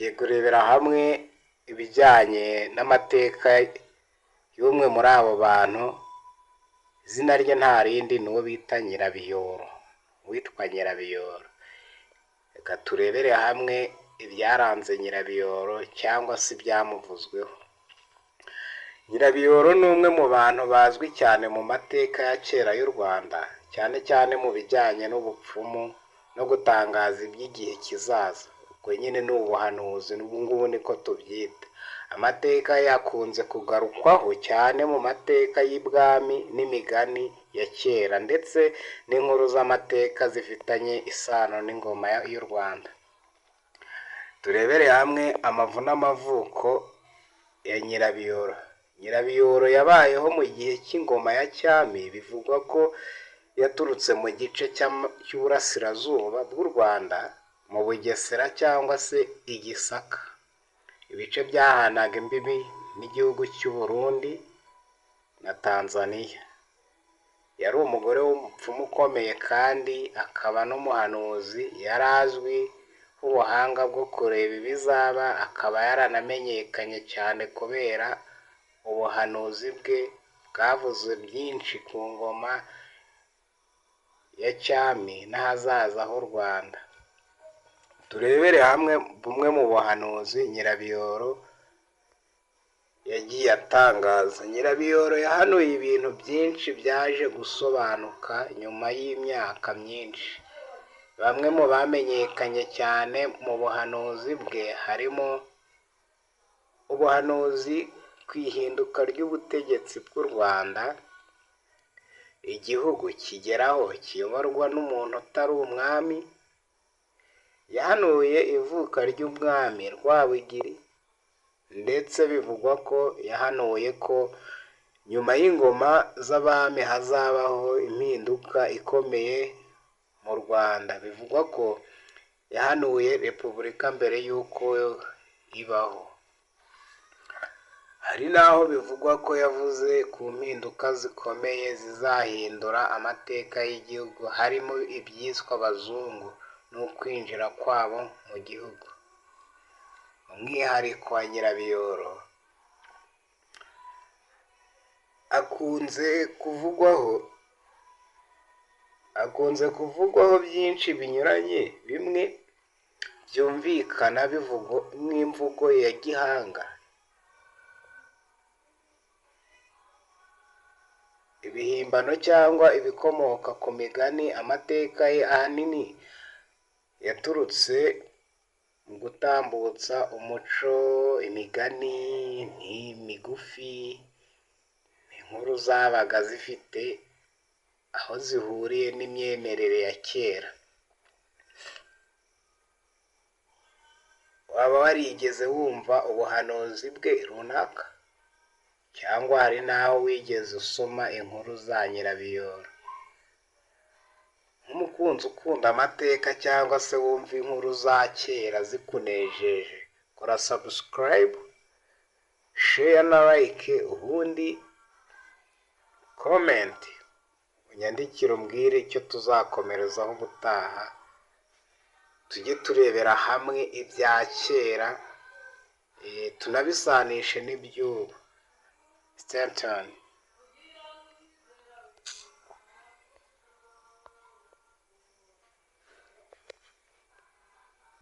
Tugiye kurebera hamwe ibijyanye n'amateka y'umwe muri abo bantu. Izina rye nta rindi ni uwo bita Nyirabiyoro, witwa Nyirabiyoro. Reka turebere hamwe ibyaranze Nyirabiyoro cyangwa se ibyamuvuzweho. Nyirabiyoro ni umwe mu bantu bazwi cyane mu mateka ya kera y'u Rwanda, cyane cyane mu bijyanye n'ubupfumu no gutangaza iby'igihe kizaza. Ubwo nyine ni ubuhanuzi, n'ubu ngubu niko tubyita. Amateka yakunze kugarukwaho cyane mu mateka y'ibwami n'imigani ya kera, ndetse n'inkuru z'amateka zifitanye isano n'ingoma y'u Rwanda. Turebere hamwe amavu n'amavuko ya Nyirabiyoro. Nyirabiyoro yabayeho mu gihe cy'ingoma ya cyami. Bivugwa ko yaturutse mu gice cy'uburasirazuba bw'u Rwanda, mu Bugesera cyangwa se i Gisaka, ibice byahanaga imbibi n'igihugu cy'u Burundi na Tanzania. Yari umugore w'umupfumu ukomeye kandi akaba n'umuhanuzi. Yari azwi ubuhanga bwo kureba ibizaba, akaba yaranamenyekanye cyane kubera ubuhanuzi bwe bwavuze byinshi ku ngoma ya cyami n'ahazaza h'u Rwanda. Turebere hamwe bumwe mu buhanuzi Nyirabiyoro yagiye atangaza. Nyirabiyoro yahanuye ibintu byinshi byaje gusobanuka nyuma y'imyaka myinshi. Bamwe mu bamenyekanye cyane mu buhanuzi bwe harimo ubuhanuzi ku ihinduka ry'ubutegetsi bw'u Rwanda, igihugu kigeraho kiyoborwa n'umuntu utari umwami. Yahanuye ivuka ry'umwami Rwabugiri, ndetse bivugwa ko yahanuye ko nyuma y'ingoma z'abami hazabaho impinduka ikomeye mu Rwanda. Bivugwa ko yahanuye repubulika mbere y'uko ibaho. Hari n'aho bivugwa ko yavuze ku mpinduka zikomeye zizahindura amateka y'igihugu, harimo ibyiswe abazungu n'ukwinjira kwabo mu gihugu. Umwihariko wa Nyirabiyoro akunze kuvugwaho byinshi binyuranye. Bimwe byumvikana bivugwa nk'imvugo ya gihanga, ibihimbano cyangwa ibikomoka ku migani. Amateka ye ahanini yaturutse mu gutambutsa umuco, imigani migufi, inkuru zabaga zifite aho zihuriye n'imyemerere ya kera. Waba warigeze wumva ubuhanuzi bwe runaka? Cyangwa hari n'aho wigeze usoma inkuru za Nyirabiyoro? Nk'umukunzi ukunda amateka cyangwa se wumva inkuru za kera zikunejeje, kora subscribe, share na like, ubundi comment unyandikire umbwire icyo tuzakomerezaho ubutaha. Tujye turebera hamwe ibya kera, tunabisanishe n'iby'ubu. Stay tuned.